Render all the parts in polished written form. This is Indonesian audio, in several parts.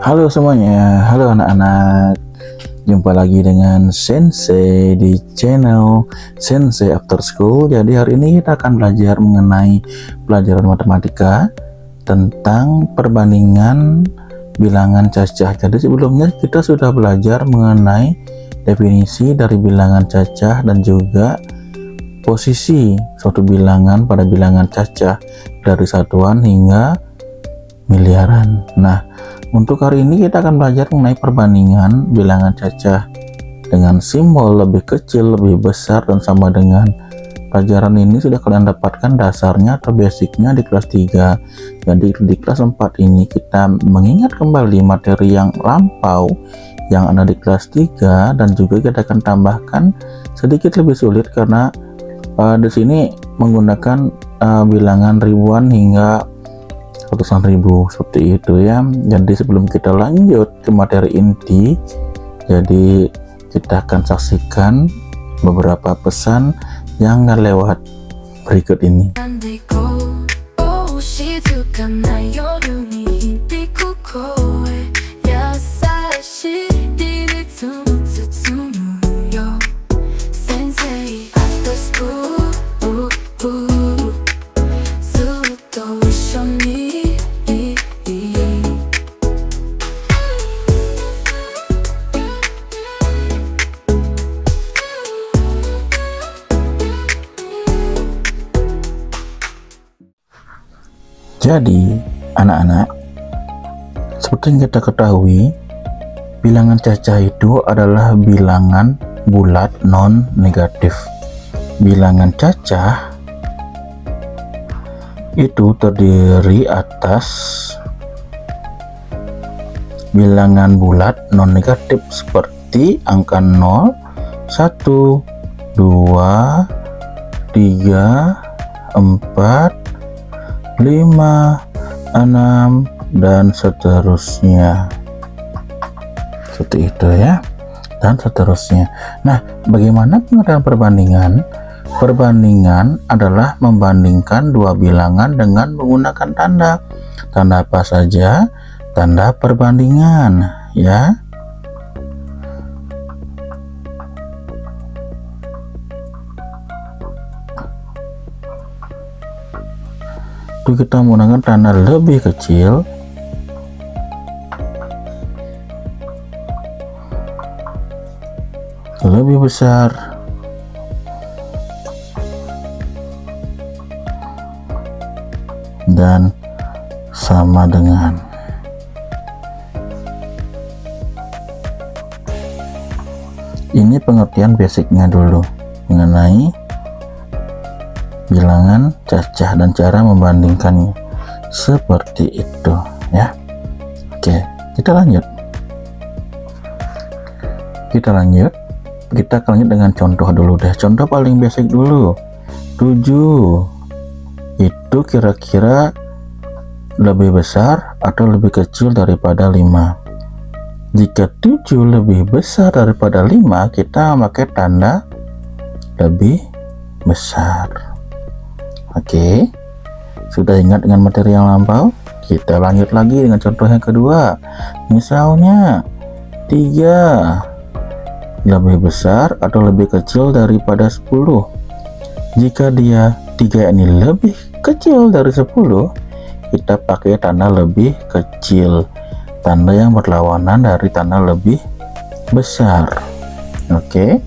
Halo semuanya, halo anak-anak. Jumpa lagi dengan Sensei di channel Sensei After School. Jadi hari ini kita akan belajar mengenai pelajaran matematika tentang perbandingan bilangan cacah. Jadi sebelumnya kita sudah belajar mengenai definisi dari bilangan cacah dan juga posisi suatu bilangan pada bilangan cacah dari satuan hingga miliaran. Nah, untuk hari ini kita akan belajar mengenai perbandingan bilangan cacah dengan simbol lebih kecil, lebih besar, dan sama dengan. Pelajaran ini sudah kalian dapatkan dasarnya atau basicnya di kelas 3. Jadi di kelas 4 ini kita mengingat kembali materi yang lampau yang ada di kelas 3, dan juga kita akan tambahkan sedikit lebih sulit karena di sini menggunakan bilangan ribuan hingga ratusan ribu seperti itu ya. Jadi sebelum kita lanjut ke materi inti, jadi kita akan saksikan beberapa pesan yang gak lewat berikut ini. Jadi anak-anak, seperti yang kita ketahui, bilangan cacah itu adalah bilangan bulat non negatif. Bilangan cacah itu terdiri atas bilangan bulat non negatif seperti angka 0, 1, 2, 3, 4, 5, 6, dan seterusnya. Seperti itu ya, dan seterusnya. Nah, bagaimana pengertian perbandingan? Perbandingan adalah membandingkan dua bilangan dengan menggunakan tanda. Tanda apa saja? Tanda perbandingan ya. Itu kita menggunakan tanda lebih kecil, lebih besar, dan sama dengan. Ini pengertian basicnya dulu mengenai bilangan cacah dan cara membandingkannya seperti itu ya. Oke, kita lanjut kita akan lanjut dengan contoh dulu deh. Contoh paling basic dulu. 7 itu kira-kira lebih besar atau lebih kecil daripada 5? Jika 7 lebih besar daripada 5, kita pakai tanda lebih besar. Oke, sudah ingat dengan materi yang lampau? Kita lanjut lagi dengan contoh yang kedua. Misalnya 3 lebih besar atau lebih kecil daripada 10. Jika 3 ini lebih kecil dari 10, kita pakai tanda lebih kecil, tanda yang berlawanan dari tanda lebih besar. Oke,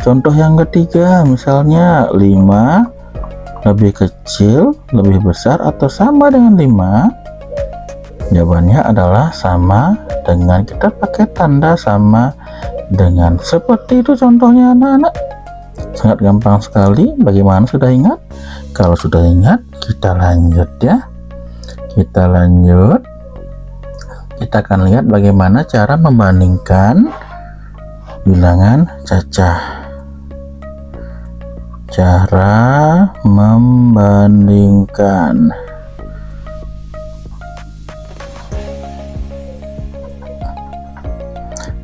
contoh yang ketiga, misalnya 5 lebih kecil, lebih besar, atau sama dengan 5? Jawabannya adalah sama dengan, kita pakai tanda sama dengan. Seperti itu contohnya anak-anak. Sangat gampang sekali. Bagaimana, sudah ingat? Kalau sudah ingat, kita lanjut ya. Kita lanjut. Kita akan lihat bagaimana cara membandingkan bilangan cacah. Cara membandingkan.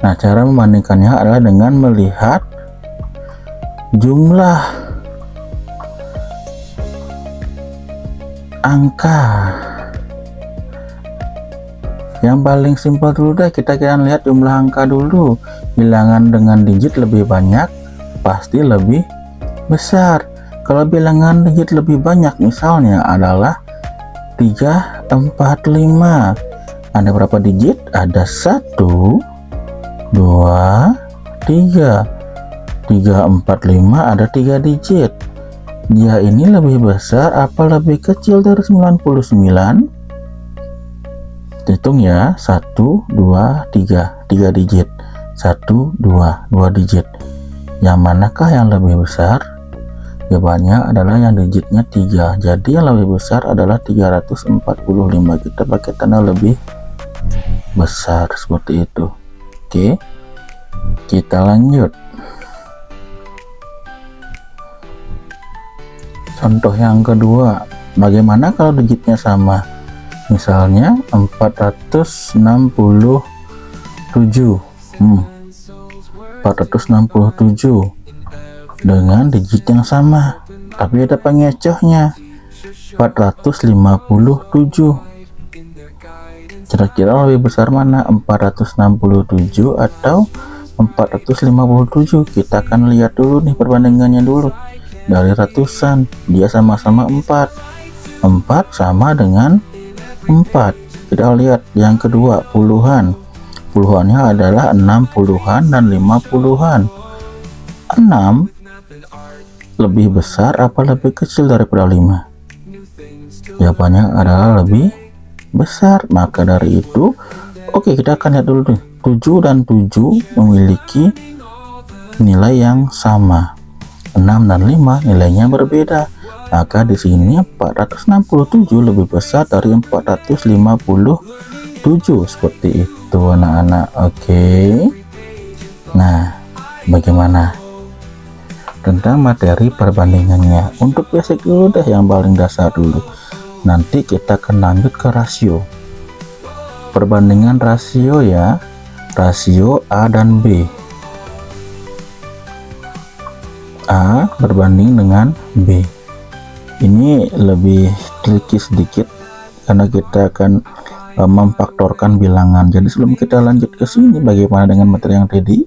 Nah, cara membandingkannya adalah dengan melihat jumlah angka Yang paling simpel dulu deh, kita akan lihat jumlah angka dulu. Bilangan dengan digit lebih banyak pasti lebih besar. Kalau bilangan digit lebih banyak misalnya adalah 3, 4, 5. Ada berapa digit? Ada 1, 2, 3. 3, 4, 5 ada 3 digit. Dia ini lebih besar apa lebih kecil dari 99? Hitung ya, 1, 2, 3. 3 digit. 1, 2, 2 digit. Yang manakah yang lebih besar? Jawabannya adalah yang digitnya 3. Jadi yang lebih besar adalah 345. Kita pakai tanda lebih besar seperti itu. Oke, kita lanjut. Contoh yang kedua, bagaimana kalau digitnya sama? Misalnya 467. 467 dengan digit yang sama, tapi ada pengecohnya, 457. Kira-kira lebih besar mana, 467 atau 457? Kita akan lihat dulu nih perbandingannya dulu. Dari ratusan, dia sama-sama 4 sama dengan 4. Kita lihat yang kedua, puluhan. Puluhannya adalah 6 puluhan dan 5 puluhan. 6 lebih besar apa lebih kecil daripada 5? Jawabannya adalah lebih besar. Maka dari itu, oke, kita akan lihat dulu nih. 7 dan 7 memiliki nilai yang sama. 6 dan 5 nilainya berbeda. Maka di sini 467 lebih besar dari 457. Seperti itu anak-anak. Oke. Nah, bagaimana tentang materi perbandingannya? Untuk basic dulu deh, yang paling dasar dulu. Nanti kita akan lanjut ke rasio. Perbandingan rasio ya. Rasio A dan B. A berbanding dengan B. Ini lebih tricky sedikit karena kita akan memfaktorkan bilangan. Jadi sebelum kita lanjut ke sini, bagaimana dengan materi yang tadi?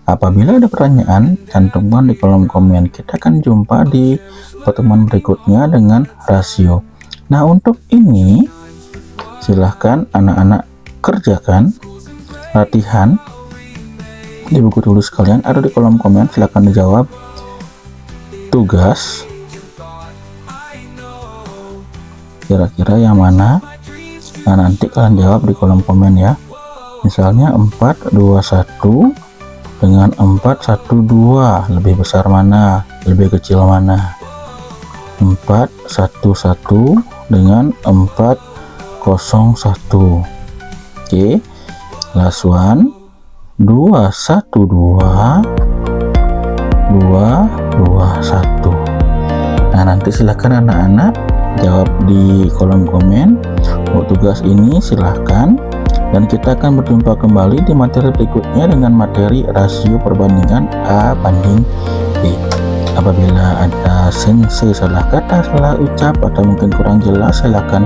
Apabila ada pertanyaan, cantumkan di kolom komen. Kita akan jumpa di pertemuan berikutnya dengan rasio. Nah, untuk ini silahkan anak-anak kerjakan latihan di buku tulis kalian, ada di kolom komen. Silahkan dijawab tugas kira-kira yang mana. Nah, nanti kalian jawab di kolom komen ya. Misalnya 421 dengan 412 lebih besar mana, lebih kecil mana? 411 dengan 401. Oke, last one. 212 221. Nah, nanti silahkan anak-anak jawab di kolom komen. Untuk tugas ini silahkan, dan kita akan berjumpa kembali di materi berikutnya dengan materi rasio perbandingan A banding B. Apabila ada sensei salah kata, salah ucap, atau mungkin kurang jelas, silahkan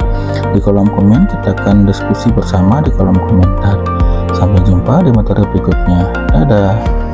di kolom komen. Kita akan diskusi bersama di kolom komentar. Sampai jumpa di materi berikutnya. Dadah.